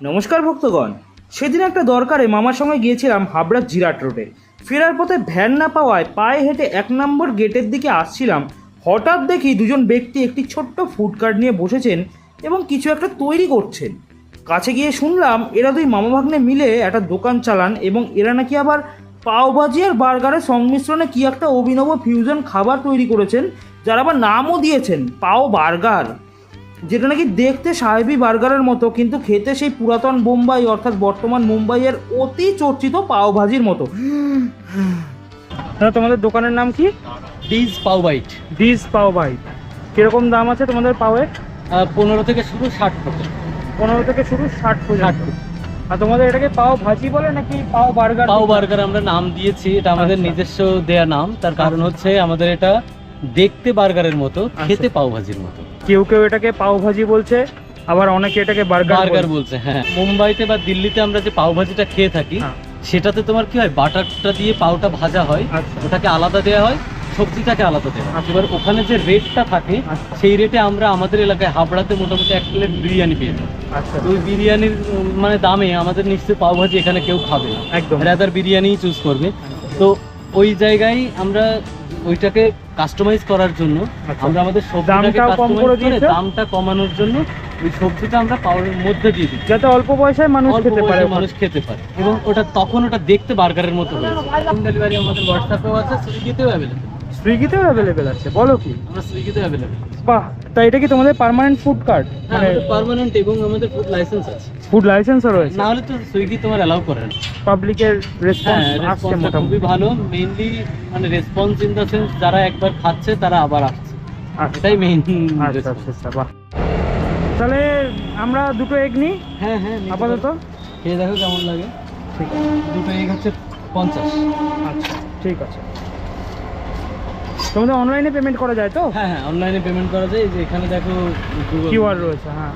নমস্কার ভক্তগণ। সেদিন একটা দরকারে মামার সঙ্গে গিয়েছিলাম হাবড়া জিরাট রোডে। ফেরার পথে ভ্যান না পাওয়ায় পায়ে হেঁটে 1 নম্বর গেটের দিকে আসছিলাম। হঠাৎ দেখি দুজন ব্যক্তি একটি ছোট্ট ফুড কার্ট নিয়ে বসেছেন এবং কিছু একটা তৈরি করছেন। কাছে গিয়ে শুনলাম এরা দুই মামা ভাগ্নে মিলে একটা দোকান চালান এবং এরা নাকি আবার পাওভাজি আর বার্গারের সংমিশ্রণে কি একটা অভিনব ফিউশন খাবার তৈরি করেছেন, যার আবার নামও দিয়েছেন পাও বার্গার, যেটা নাকি দেখতে সাহেবি বার্গারের মতো কিন্তু খেতে সেই পুরাতন বোম্বাই অর্থাৎ বর্তমান মুম্বাইয়ের অতি চর্চিত পাওভাজির মতো। তোমাদের দোকানের নাম কি? ডিজ পাও বাইট। ডিজ পাও বাইট। কিরকম দাম আছে তোমাদের পাওয়ের? 15 থেকে শুরু 60 পর্যন্ত। 15 থেকে শুরু 60 পর্যন্ত। আর তোমাদের এটাকে পাও ভাজি বলে নাকি পাও বার্গার? পাও বার্গার আমরা নাম দিয়েছি, এটা আমাদের নিজস্ব দেয়া নাম। তার কারণ হচ্ছে আমাদের এটা দেখতে বার্গারের মতো, খেতে পাও ভাজির মতো। কেউ কেউ এটাকে পাও ভাজি বলছে, আবার অনেকে এটাকে বার্গার বলছে। হ্যাঁ, মুম্বাইতে বা দিল্লিতে আমরা যে পাও ভাজিটা খেয়ে থাকি সেটাতে তোমার কি হয়, বাটারটা দিয়ে পাওটা ভাজা হয়, ওটাকে আলাদা দেওয়া হয়, সবজিটাকে আলাদা দেওয়া হয়। এবার ওখানে যে রেটটা থাকে সেই রেটে আমরা আমাদের এলাকায় হাবড়াতে মোটামুটি 1 প্লেট বিরিয়ানি পেয়ে যাই। তো ওই বিরিয়ানির মানে দামে আমাদের নিশ্চয়ই পাও ভাজি এখানে কেউ খাবে না, একদম রাদার বিরিয়ানিই চুজ করবে। তো ওই জায়গায় আমরা ওইটাকে কাস্টমাইজ করার জন্য আমরা আমাদের দামটা কমানোর জন্য ওই সবজিটা আমরা পাওয়ার মধ্যে দিয়ে দিই, যাতে অল্প পয়সায় মানুষ খেতে পারে এবং ওটা তখন ওটা দেখতে বার্গারের মতো হয়েছে। হোম ডেলিভারি আমাদের হোয়াটসঅ্যাপেও আছে, সুইগিতেও অ্যাভেলেবেল আছে। বলো কি? আমরা সুইগিতেও অ্যাভেলেবেল। বাহ, তাই এটা কি তোমাদের পার্মানেন্ট ফুড কার্ট? মানে পার্মানেন্ট, এবং আমাদের ফুড লাইসেন্স আছে। ফুড লাইসেন্সও রয়েছে? না হলে তো সুইগি তোমার অ্যালাউ করে না। পাবলিকের রেসপন্স আসছে মোটামুটি খুবই ভালো, মেইনলি মানে রেসপন্স ইন দ্য সেন্স যারা একবার খাচ্ছে তারা আবার আসছে, এটাই মেইন। আচ্ছা, বাহ। তাহলে আমরা দুটো এগ নিই। হ্যাঁ, আপাতত খেয়ে দেখো কেমন লাগে। ঠিক আছে, দুটো এগ হচ্ছে 50। আচ্ছা, ঠিক আছে। তোমাদের অনলাইনে পেমেন্ট করা যায় তো? হ্যাঁ, অনলাইনে পেমেন্ট করা যায়। যে এখানে দেখো কিউআর রয়েছে। হ্যাঁ,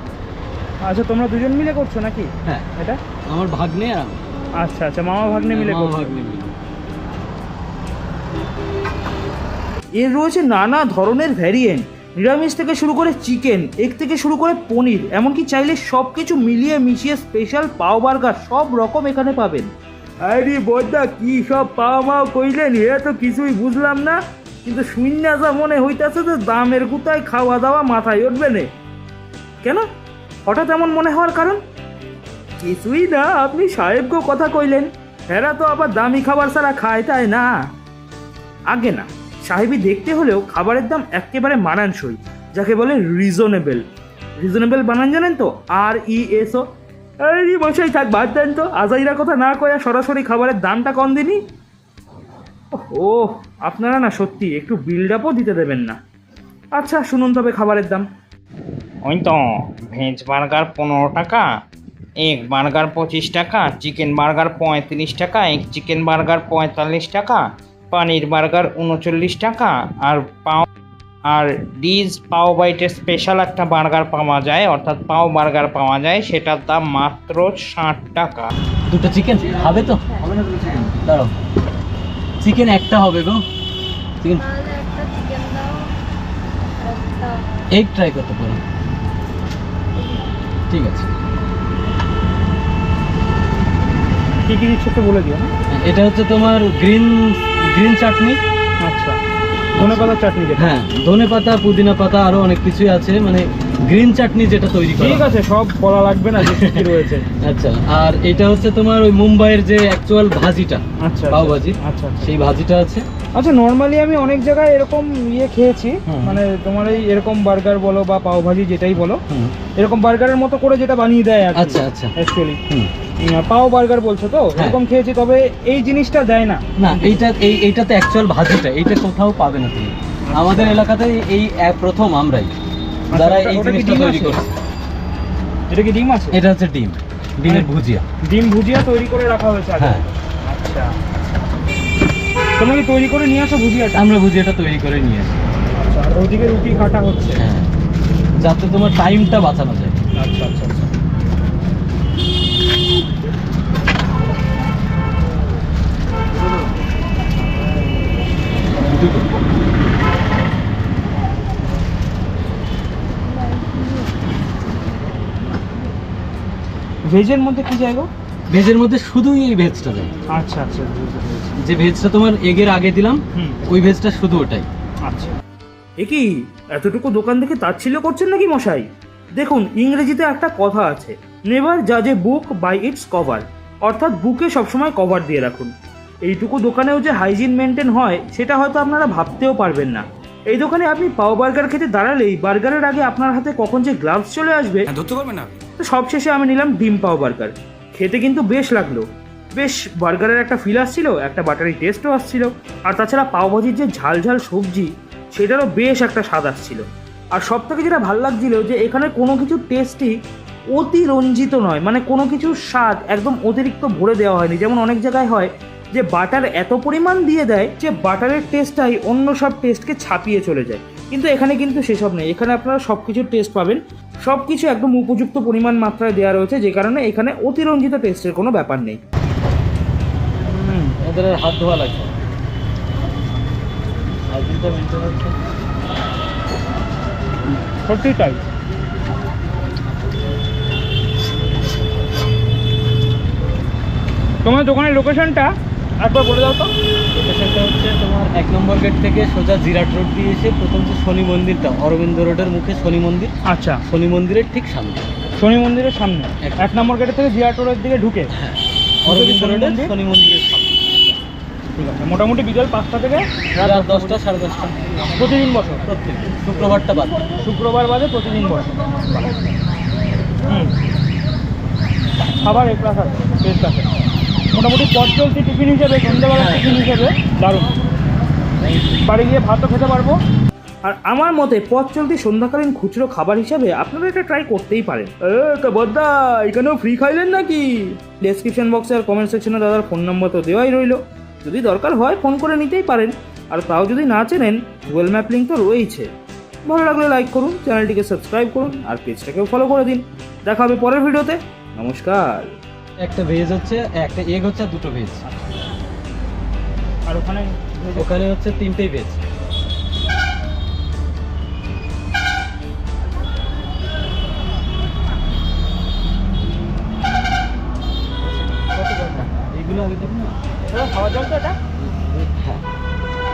আচ্ছা, তোমরা দুজন মিলে করছো নাকি? হ্যাঁ, এটা আমার ভাগ্নে আর আমি। আচ্ছা, মামা ভাগ্নে মিলে করছো। এর রয়েছে নানা ধরনের ভ্যারিয়েন্ট, নিরামিষ থেকে শুরু করে চিকেন, এগ থেকে শুরু করে পনির, এমনকি চাইলে সব কিছু মিলিয়ে মিশিয়ে স্পেশাল পাও বার্গার সব রকম এখানে পাবেন। আরে বড়দা, কি সব পাও মাও কইলেন, এ তো কিছুই বুঝলাম না, কিন্তু শূন্য যা মনে হইতেছে যে দামের গুতায় খাওয়া দাওয়া মাথায় উঠবে না। কেন হঠাৎ এমন মনে হওয়ার কারণ? কিছুই না, আপনি সাহেবকে কথা কইলেন, এরা তো আবার দামি খাবার ছাড়া খায়, তাই না? আগে না, সাহেবই দেখতে হলেও খাবারের দাম একেবারে মানানসই, যাকে বলে রিজনেবল বানান জানেন তো? RESO। আরে মশাই থাক, বাদ দেন তো, আজাইরা কথা না কয়া সরাসরি খাবারের দামটা কম দিনি। ও, আপনারা না সত্যি একটু বিল্ড আপও দিতে দেবেন না। আচ্ছা শুনুন তবে খাবারের দাম। ওই তো ভেজ বার্গার 15 টাকা, এগ বার্গার 25 টাকা, চিকেন বার্গার 35 টাকা, এগ চিকেন বার্গার 45 টাকা, পনির বার্গার 39 টাকা, আর ডিজ পাও বাইটের স্পেশাল একটা বার্গার পাওয়া যায়, অর্থাৎ পাও বার্গার পাওয়া যায়, সেটার দাম মাত্র 60 টাকা। দুটো চিকেন খাবে তো? হবে না দুটো চিকেন? দাঁড়াও, চিকেন একটা হবে গো। চিকেন এগ ট্রাই করতে পারো। ঠিক আছে, কি কি দিচ্ছ তো বলে দিও না। এটা হচ্ছে তোমার গ্রিন চাটনি। আচ্ছা, ধনেপাতার চাটনি যেটা? হ্যাঁ, ধনেপাতা, পুদিনা পাতা, আরো অনেক কিছুই আছে, মানে গ্রিন চাটনি যেটা তৈরি করা। ঠিক আছে, সব বলা লাগবে না যে কি রয়েছে। আচ্ছা, আর এটা হচ্ছে তোমার ওই মুম্বাইয়ের যে অ্যাকচুয়াল ভাজিটা, আচ্ছা পাও ভাজি, আচ্ছা সেই ভাজিটা আছে। আচ্ছা, নর্মালি আমি অনেক জায়গায় এরকম খেয়েছি, মানে তোমার এই এরকম বার্গার বলো বা পাও ভাজি যেটাই বলো, এরকম বার্গারের মতো করে যেটা বানিয়ে দেয়। আচ্ছা, অ্যাকচুয়ালি পাও বার্গার বলছো তো, এরকম খেয়েছি, তবে এই জিনিসটা দেয় না। না, এইটাতে অ্যাকচুয়াল ভাজিটা এইটা কোথাও পাবে না তুমি। আমাদের এলাকাতে এই প্রথম আমরাই যারা এই জিনিসটা তৈরি করছি। এটা কি ডিম আছে? এটা হচ্ছে ডিমের ভুজিয়া। ডিম ভুজিয়া তৈরি করে রাখা হয়েছে। হ্যাঁ। আচ্ছা, তোমরা কি তৈরি করে নিয়ে আসো ভুজিয়াটা? আমরা ভুজিয়াটা তৈরি করে নিয়ে আসি। আচ্ছা, আর ওদিকে রুটি কাটা হচ্ছে। হ্যাঁ, যাতে তোমার টাইমটা বাঁচানো যায়। আচ্ছা আচ্ছা আচ্ছা। ভেজের মধ্যে কি যাইব? ভেজের মধ্যে শুধুই এই ভেজটা দেয়। আচ্ছা আচ্ছা, যে ভেজটা তোমার এগের আগে দিলাম, ওই ভেজটা শুধু ওটাই। আচ্ছা, এ কি এতটুকু দোকান থেকে তাচ্ছিল্য করছেন নাকি মশাই? দেখুন, ইংরেজিতে একটা কথা আছে, নেভার জাজ এ বুক বাই ইটস কভার, অর্থাৎ বুকে সবসময় কভার দিয়ে রাখুন। এইটুকু দোকানেও যে হাইজিন মেনটেন হয় সেটা হয়তো আপনারা ভাবতেও পারবেন না। এই দোকানে আপনি পাও বার্গার খেতে দাঁড়ালেই বার্গারের আগে আপনার হাতে কখন যে গ্লাভস চলে আসবে ধরতে পারবেন না। তো সবশেষে আমি নিলাম ডিম পাও বার্গার। খেতে কিন্তু বেশ লাগলো, বেশ বার্গারের একটা ফিল আসছিল, একটা বাটারি টেস্টও আসছিল, আর তাছাড়া পাওভাজির যে ঝাল ঝাল সবজি সেটারও বেশ একটা স্বাদ আসছিল। আর সব থেকে যেটা ভালো লাগছিল যে এখানে কোনো কিছু টেস্টই অতিরঞ্জিত নয়, মানে কোনো কিছুর স্বাদ একদম অতিরিক্ত ভরে দেওয়া হয়নি। যেমন অনেক জায়গায় হয় যে বাটার এত পরিমাণ দিয়ে দেয় যে বাটারের টেস্টটাই অন্য সব টেস্টকে ছাপিয়ে চলে যায়, কিন্তু এখানে কিন্তু সেসব নেই। এখানে আপনারা সব কিছুর টেস্ট পাবেন, সব কিছু একদম উপযুক্ত পরিমাণ মাত্রায় দেওয়া রয়েছে, যে কারণে এখানে অতিরঞ্জিত টেস্টের কোনো ব্যাপার নেই। ওদের আর হাত ধোয়া লাগবে, হাইজিনটা মেনটেন হচ্ছে। সত্যি তাই। তোমার দোকানের লোকেশনটা একবার বলে দাও তো। লোকেশনটা হচ্ছে তোমার 1 নম্বর গেট থেকে সোজা জিরাট রোড দিয়ে এসে প্রথম যে শনি মন্দিরটা, অরবিন্দ রোডের মুখে শনি মন্দির, আচ্ছা, শনি মন্দিরের ঠিক সামনে, শনি মন্দিরের সামনে 1 নম্বর গেটের থেকে জিয়া টোরের দিকে ঢুকে অরবিন্দ শনি রোডের মন্দির? শনি মন্দিরের সামনে। ঠিক আছে, মোটামুটি বিকাল 5টা থেকে রাত রাত 10টা 10:30টা প্রতিদিন বসো? প্রত্যেক শুক্রবারটা বাদ। শুক্রবার বাদে প্রতিদিন বসো। খাবার এ প্লাস আছে, টেস্ট আছে, মোটামুটি পথ চলতি টিফিন হিসেবে, সন্ধ্যাবেলা টিফিন হিসেবে দারুণ। বাড়ি গিয়ে ভাতও খেতে পারবো। আর আমার মতে পথ চলতি সন্ধ্যাকালীন খুচরো খাবার হিসাবে আপনারা এটা ট্রাই করতেই পারেন। তো বদ্দা এখানেও ফ্রি খাইলেন নাকি? ডেসক্রিপশন বক্সে আর কমেন্ট সেকশনে দাদার ফোন নম্বর তো দেওয়াই রইল, যদি দরকার হয় ফোন করে নিতেই পারেন। আর তাও যদি না চেনেন, গুগল ম্যাপ লিঙ্ক তো রয়েছে। ভালো লাগলে লাইক করুন, চ্যানেলটিকে সাবস্ক্রাইব করুন, আর পেজটাকেও ফলো করে দিন। দেখা হবে পরের ভিডিওতে। নমস্কার। একটা ভেজ হচ্ছে, একটা এগ হচ্ছে, আর 2টো ভেজ। আর ওখানে ওখানে হচ্ছে 3টেই ভেজ। এইগুলো আগে দেখুন না, খাওয়া জল তো এটা।